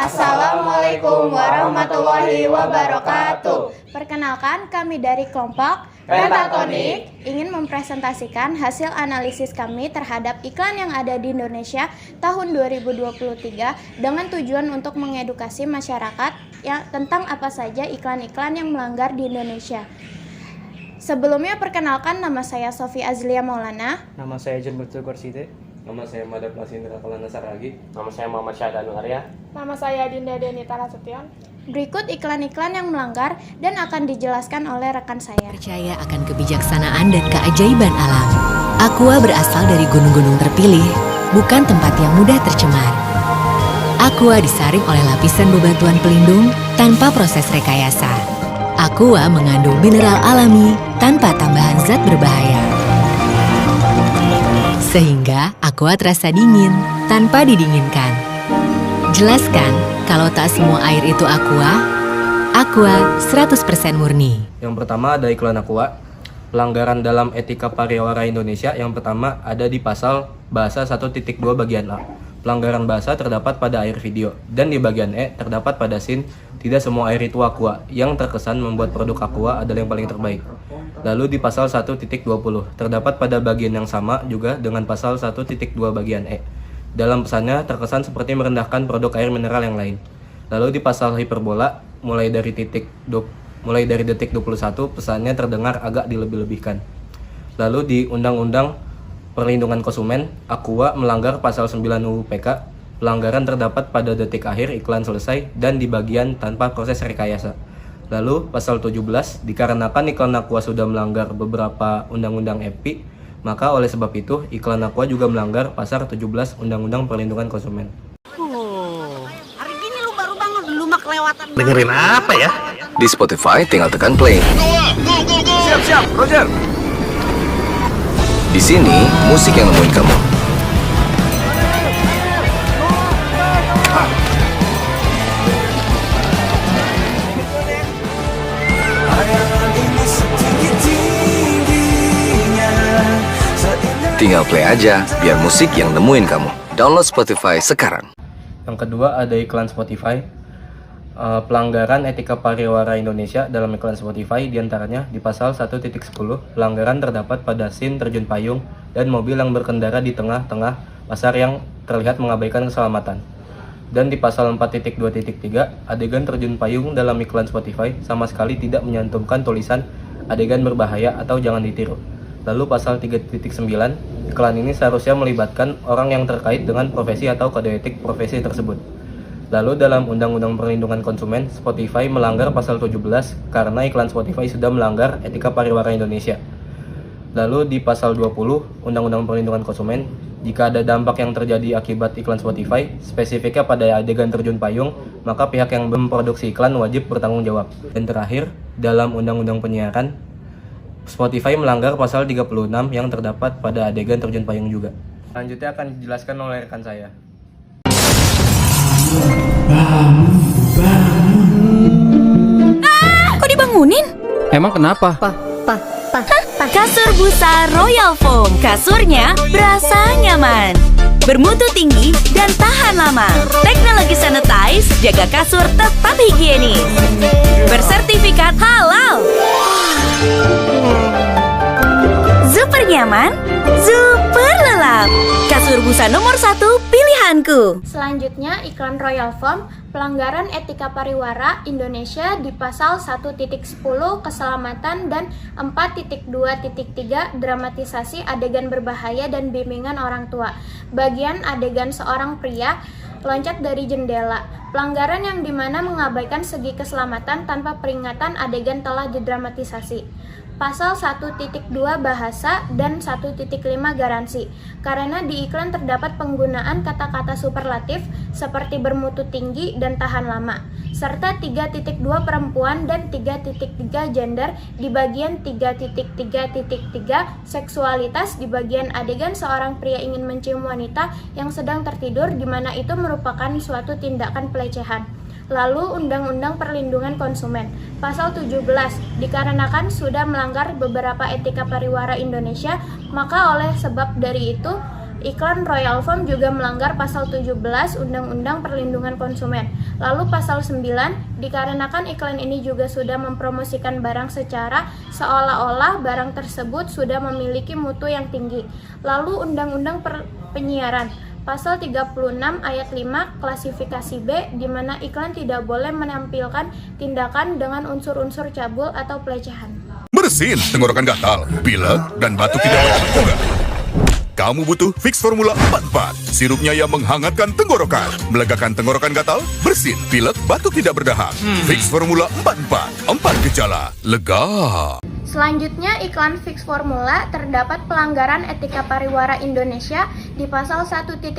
Assalamualaikum warahmatullahi wabarakatuh. Perkenalkan, kami dari kelompok Pentatonik ingin mempresentasikan hasil analisis kami terhadap iklan yang ada di Indonesia tahun 2023 dengan tujuan untuk mengedukasi masyarakat tentang apa saja iklan-iklan yang melanggar di Indonesia. Sebelumnya perkenalkan, nama saya Sofi Azlia Maulana. Nama saya John Bertul Korsite. Nama saya Mada Plasindra Kalana Saragi. Nama saya Muhammad Syahdan Arya. Nama saya Dinda Denita Nasution. Berikut iklan-iklan yang melanggar dan akan dijelaskan oleh rekan saya. Percaya akan kebijaksanaan dan keajaiban alam. Aqua berasal dari gunung-gunung terpilih, bukan tempat yang mudah tercemar. Aqua disaring oleh lapisan bebatuan pelindung tanpa proses rekayasa. Aqua mengandung mineral alami tanpa tambahan zat berbahaya. Sehingga Aqua terasa dingin tanpa didinginkan. Jelaskan kalau tak semua air itu Aqua 100% murni. Yang pertama ada iklan Aqua. Pelanggaran dalam etika pariwara Indonesia yang pertama ada di pasal bahasa 1.2 bagian A. Pelanggaran bahasa terdapat pada air video, dan di bagian E terdapat pada scene tidak semua air itu Aqua, yang terkesan membuat produk Aqua adalah yang paling terbaik. Lalu di pasal 1.20 terdapat pada bagian yang sama juga dengan pasal 1.2 bagian E. Dalam pesannya terkesan seperti merendahkan produk air mineral yang lain. Lalu di pasal hiperbola mulai dari detik 21 pesannya terdengar agak dilebih-lebihkan. Lalu di Undang-Undang Perlindungan Konsumen, Aqua melanggar pasal 9 UU PK. Pelanggaran terdapat pada detik akhir iklan selesai dan di bagian tanpa proses rekayasa. Lalu pasal 17, dikarenakan iklan Aqua sudah melanggar beberapa undang-undang EPI, maka oleh sebab itu iklan Aqua juga melanggar pasal 17 Undang-Undang Perlindungan Konsumen. Hari gini lu baru bangun, lu mah kelewatan. Dengerin apa ya? Di Spotify tinggal tekan play. Siap, Roger. Di sini musik yang nemuin kamu. Tinggal play aja, biar musik yang nemuin kamu. Download Spotify sekarang. Yang kedua ada iklan Spotify. Pelanggaran etika pariwara Indonesia dalam iklan Spotify diantaranya di pasal 1.10 pelanggaran terdapat pada scene terjun payung dan mobil yang berkendara di tengah-tengah pasar yang terlihat mengabaikan keselamatan. Dan di pasal 4.2.3 adegan terjun payung dalam iklan Spotify sama sekali tidak menyantumkan tulisan adegan berbahaya atau jangan ditiru. Lalu pasal 3.9 iklan ini seharusnya melibatkan orang yang terkait dengan profesi atau kode etik profesi tersebut. Lalu dalam Undang-Undang Perlindungan Konsumen, Spotify melanggar pasal 17 karena iklan Spotify sudah melanggar etika pariwara Indonesia. Lalu di pasal 20 Undang-Undang Perlindungan Konsumen, jika ada dampak yang terjadi akibat iklan Spotify, spesifiknya pada adegan terjun payung, maka pihak yang memproduksi iklan wajib bertanggung jawab. Dan terakhir, dalam Undang-Undang Penyiaran, Spotify melanggar pasal 36 yang terdapat pada adegan terjun payung juga. Selanjutnya akan dijelaskan oleh rekan saya. Kok dibangunin? Emang kenapa? Kasur busa Royal Foam. Kasurnya berasa nyaman, bermutu tinggi dan tahan lama. Teknologi sanitize jaga kasur tetap higienis. Bersertifikat halal. Super nyaman, super lelap. Kasur busa nomor 1 pilihanku. Selanjutnya iklan Royal Foam, pelanggaran etika pariwara Indonesia di pasal 1.10 keselamatan dan 4.2.3 dramatisasi adegan berbahaya dan bimbingan orang tua. Bagian adegan seorang pria loncat dari jendela. Pelanggaran yang dimana mengabaikan segi keselamatan tanpa peringatan adegan telah didramatisasi. Pasal 1.2 bahasa dan 1.5 garansi. Karena di iklan terdapat penggunaan kata-kata superlatif seperti bermutu tinggi dan tahan lama, serta 3.2 perempuan dan 3.3 gender di bagian 3.3.3 seksualitas di bagian adegan seorang pria ingin mencium wanita yang sedang tertidur, di mana itu merupakan suatu tindakan pelecehan. Lalu Undang-Undang Perlindungan Konsumen Pasal 17, dikarenakan sudah melanggar beberapa etika pariwara Indonesia, maka oleh sebab dari itu iklan Royal Foam juga melanggar pasal 17 Undang-Undang Perlindungan Konsumen. Lalu pasal 9, dikarenakan iklan ini juga sudah mempromosikan barang secara seolah-olah barang tersebut sudah memiliki mutu yang tinggi. Lalu Undang-Undang Penyiaran, pasal 36 ayat 5 klasifikasi B, di mana iklan tidak boleh menampilkan tindakan dengan unsur-unsur cabul atau pelecehan. Bersin tenggorokan gatal, pilek, dan batuk tidak bertahan juga. Kamu butuh Fix Formula 44. Sirupnya yang menghangatkan tenggorokan, melegakan tenggorokan gatal, bersin, pilek, batuk tidak berdahak. Fix Formula 44. 4 gejala, lega. Selanjutnya, iklan Fix Formula terdapat pelanggaran etika pariwara Indonesia di pasal 1.10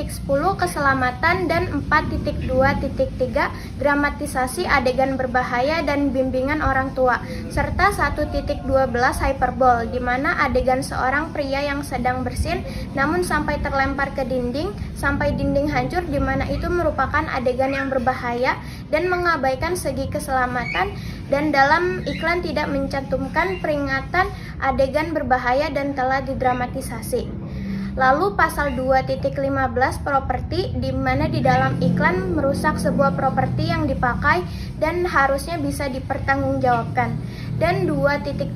keselamatan dan 4.2.3 dramatisasi adegan berbahaya dan bimbingan orang tua, serta 1.12 hyperbol, di mana adegan seorang pria yang sedang bersin namun sampai terlempar ke dinding sampai dinding hancur, di mana itu merupakan adegan yang berbahaya dan mengabaikan segi keselamatan, dan dalam iklan tidak mencantumkan peringatan adegan berbahaya dan telah didramatisasi. Lalu pasal 2.15 properti, di mana di dalam iklan merusak sebuah properti yang dipakai dan harusnya bisa dipertanggungjawabkan. Dan 2.3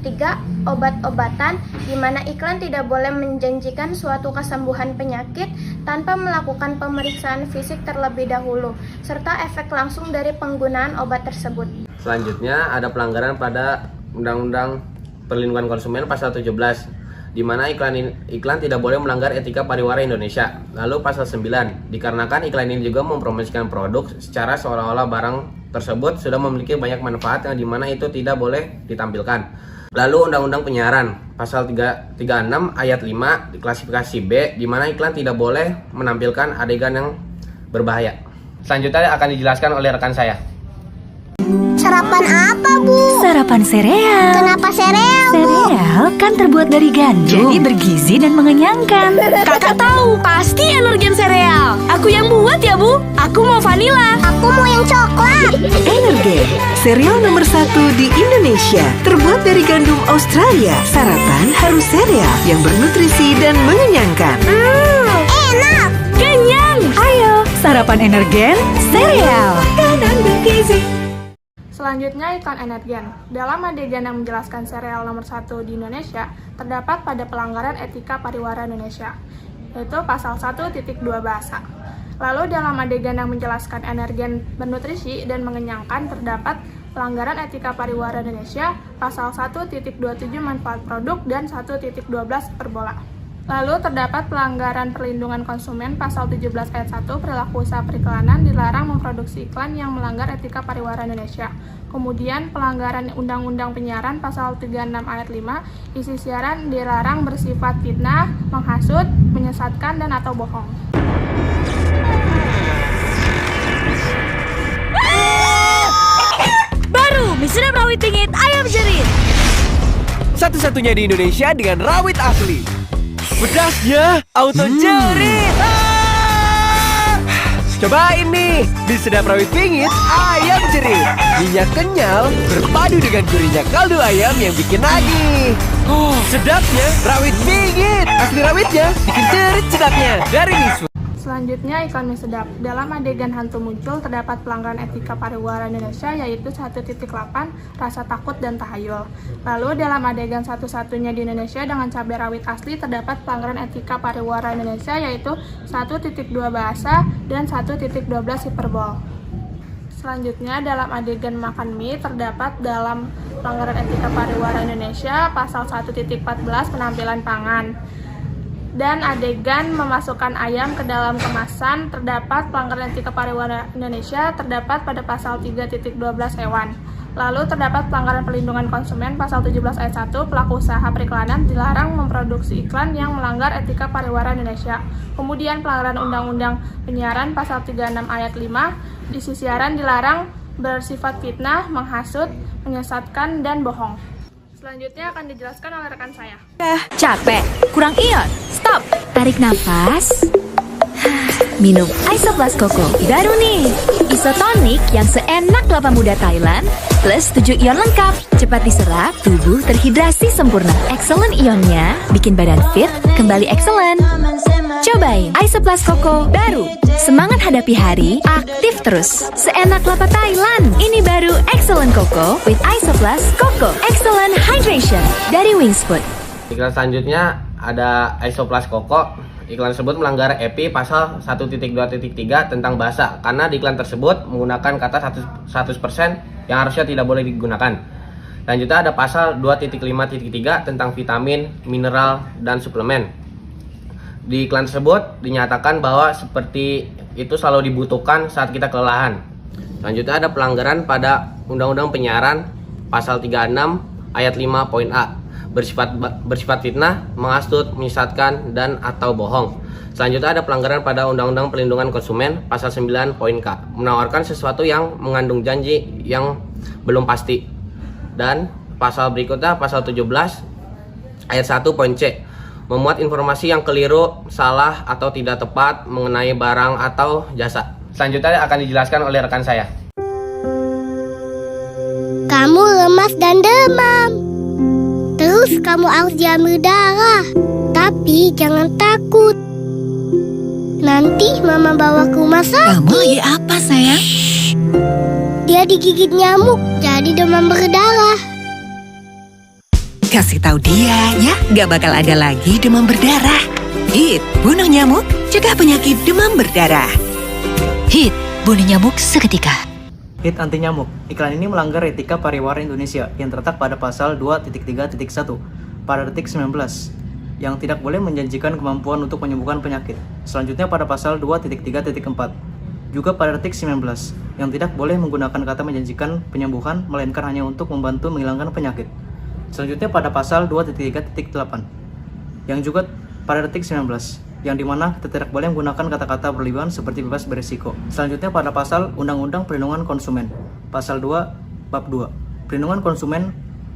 obat-obatan, di mana iklan tidak boleh menjanjikan suatu kesembuhan penyakit tanpa melakukan pemeriksaan fisik terlebih dahulu, serta efek langsung dari penggunaan obat tersebut. Selanjutnya ada pelanggaran pada Undang-Undang Perlindungan Konsumen pasal 17, di mana iklan tidak boleh melanggar etika pariwara Indonesia. Lalu pasal 9, dikarenakan iklan ini juga mempromosikan produk secara seolah-olah barang tersebut sudah memiliki banyak manfaat yang dimana itu tidak boleh ditampilkan. Lalu Undang-Undang Penyiaran pasal 36 ayat 5 klasifikasi B, di mana iklan tidak boleh menampilkan adegan yang berbahaya. Selanjutnya akan dijelaskan oleh rekan saya. Sarapan apa, Bu? Sarapan sereal. Kenapa sereal, Bu? Sereal kan terbuat dari gandum, jadi bergizi dan mengenyangkan. Kakak tahu, pasti Energen sereal. Aku yang buat ya, Bu. Aku mau vanila. Aku mau yang coklat. Energen, sereal nomor 1 di Indonesia. Terbuat dari gandum Australia. Sarapan harus sereal yang bernutrisi dan mengenyangkan. Enak. Kenyang. Ayo, sarapan Energen sereal. Kanan bergizi. Selanjutnya, iklan Energen. Dalam adegan yang menjelaskan sereal nomor 1 di Indonesia, terdapat pada pelanggaran etika pariwara Indonesia, yaitu pasal 1.2 bahasa. Lalu dalam adegan yang menjelaskan Energen bernutrisi dan mengenyangkan, terdapat pelanggaran etika pariwara Indonesia, pasal 1.27 manfaat produk dan 1.12 hiperbola. Lalu terdapat pelanggaran perlindungan konsumen pasal 17 ayat 1 perilaku usaha periklanan, dilarang memproduksi iklan yang melanggar etika pariwara Indonesia. Kemudian pelanggaran Undang-Undang Penyiaran pasal 36 ayat 5, isi siaran dilarang bersifat fitnah, menghasut, menyesatkan, dan atau bohong. Baru, mie sedap rawit pingit ayam jerit. Satu-satunya di Indonesia dengan rawit asli. Pedasnya auto jerit. Cobain nih, mie sedap rawit pingit ayam jerit. Minyak kenyal berpadu dengan gurihnya kaldu ayam yang bikin nagih. Sedapnya rawit pingit. Asli rawitnya bikin jerit sedapnya dari Miswa. Selanjutnya, iklan mie sedap. Dalam adegan hantu muncul, terdapat pelanggaran etika pariwara Indonesia, yaitu 1.8 rasa takut dan tahayul. Lalu dalam adegan satu-satunya di Indonesia dengan cabai rawit asli, terdapat pelanggaran etika pariwara Indonesia, yaitu 1.2 bahasa dan 1.12 hiperbol. Selanjutnya, dalam adegan makan mie, terdapat dalam pelanggaran etika pariwara Indonesia, pasal 1.14 penampilan pangan. Dan adegan memasukkan ayam ke dalam kemasan, terdapat pelanggaran etika pariwara Indonesia, terdapat pada pasal 3.12 hewan. Lalu terdapat pelanggaran perlindungan konsumen pasal 17 ayat 1, pelaku usaha periklanan dilarang memproduksi iklan yang melanggar etika pariwara Indonesia. Kemudian pelanggaran Undang-Undang Penyiaran pasal 36 ayat 5, isi siaran dilarang bersifat fitnah, menghasut, menyesatkan, dan bohong. Selanjutnya akan dijelaskan oleh rekan saya. Capek, kurang ion, stop. Tarik nafas. Minum Isoplus Coco. Baru nih, isotonik yang seenak kelapa muda Thailand plus 7 ion lengkap. Cepat diserap, tubuh terhidrasi sempurna. Excellent ionnya bikin badan fit, kembali excellent. Cobain Isoplas Koko baru. Semangat hadapi hari, aktif terus. Seenak lapa Thailand. Ini baru Excellent Koko with Isoplas Koko. Excellent Hydration dari Wings Food. Iklan selanjutnya ada Isoplas Koko. Iklan tersebut melanggar EPI pasal 1.2.3 tentang bahasa karena di iklan tersebut menggunakan kata 100% yang harusnya tidak boleh digunakan. Selanjutnya ada pasal 2.5.3 tentang vitamin, mineral, dan suplemen. Di iklan tersebut dinyatakan bahwa seperti itu selalu dibutuhkan saat kita kelelahan. Selanjutnya ada pelanggaran pada Undang-Undang Penyiaran pasal 36 ayat 5 poin A. Bersifat fitnah, menghasut, menyesatkan, dan atau bohong. Selanjutnya ada pelanggaran pada Undang-Undang Perlindungan Konsumen pasal 9 poin K, menawarkan sesuatu yang mengandung janji yang belum pasti. Dan pasal berikutnya pasal 17 ayat 1 poin C, memuat informasi yang keliru, salah, atau tidak tepat mengenai barang atau jasa. Selanjutnya akan dijelaskan oleh rekan saya. Kamu lemas dan demam. Terus kamu harus diambil darah. Tapi jangan takut. Nanti mama bawa ke rumah sakit. Kamu lagi apa, sayang? Dia digigit nyamuk, jadi demam berdarah. Kasih tahu dia ya, gak bakal ada lagi demam berdarah. HIT, bunuh nyamuk, cegah penyakit demam berdarah. HIT, bunuh nyamuk seketika. HIT anti nyamuk. Iklan ini melanggar etika pariwara Indonesia yang terletak pada pasal 2.3.1 pada detik 19 yang tidak boleh menjanjikan kemampuan untuk menyembuhkan penyakit. Selanjutnya pada pasal 2.3.4 juga pada detik 19 yang tidak boleh menggunakan kata menjanjikan penyembuhan melainkan hanya untuk membantu menghilangkan penyakit. Selanjutnya pada pasal 2.3.8 yang juga pada detik 19 yang dimana kita tidak boleh menggunakan kata-kata berlebihan seperti bebas berisiko. Selanjutnya pada pasal Undang-Undang Perlindungan Konsumen, pasal 2, bab 2. Perlindungan konsumen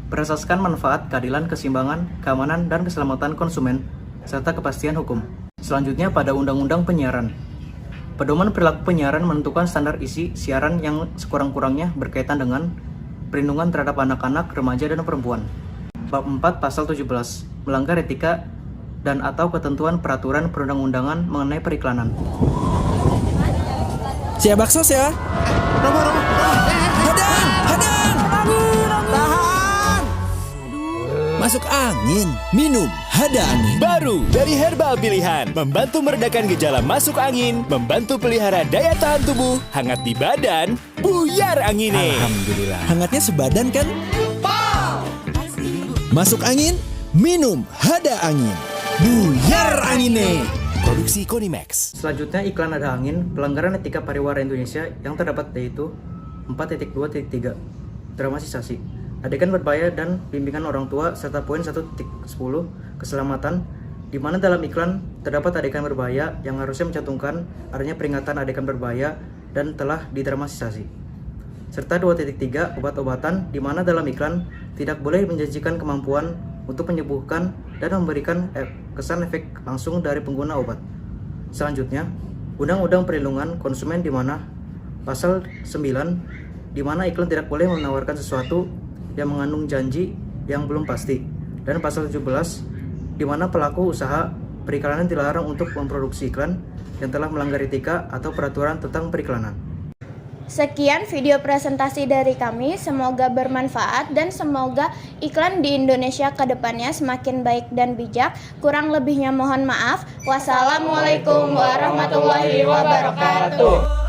berasaskan manfaat, keadilan, keseimbangan, keamanan, dan keselamatan konsumen, serta kepastian hukum. Selanjutnya pada Undang-Undang Penyiaran. Pedoman perilaku penyiaran menentukan standar isi siaran yang sekurang-kurangnya berkaitan dengan perlindungan terhadap anak-anak, remaja, dan perempuan. Bab 4 pasal 17, melanggar etika dan atau ketentuan peraturan perundang-undangan mengenai periklanan. Siap bakso ya? Tahan! Masuk angin, minum Hada Angin. Baru dari herbal pilihan, membantu meredakan gejala masuk angin, membantu pelihara daya tahan tubuh, hangat di badan, buyar angine. Alhamdulillah. Hangatnya sebadan kan? Masuk angin, minum Hada Angin. Buyar angine. Produksi Konimax. Selanjutnya iklan Hada Angin, pelanggaran etika pariwara Indonesia yang terdapat yaitu 4.2.3 dramatisasi, adegan berbahaya dan bimbingan orang tua, serta poin 1.10 keselamatan, di mana dalam iklan terdapat adegan berbahaya yang harusnya mencantumkan adanya peringatan adegan berbahaya dan telah didramatisasi. Serta 2.3 obat-obatan, di mana dalam iklan tidak boleh menjanjikan kemampuan untuk menyembuhkan dan memberikan kesan efek langsung dari pengguna obat. Selanjutnya, Undang-Undang Perlindungan Konsumen, di mana pasal 9, di mana iklan tidak boleh menawarkan sesuatu yang mengandung janji yang belum pasti, dan pasal 17, di mana pelaku usaha periklanan dilarang untuk memproduksi iklan yang telah melanggar etika atau peraturan tentang periklanan. Sekian video presentasi dari kami, semoga bermanfaat dan semoga iklan di Indonesia ke depannya semakin baik dan bijak. Kurang lebihnya mohon maaf. Wassalamualaikum warahmatullahi wabarakatuh.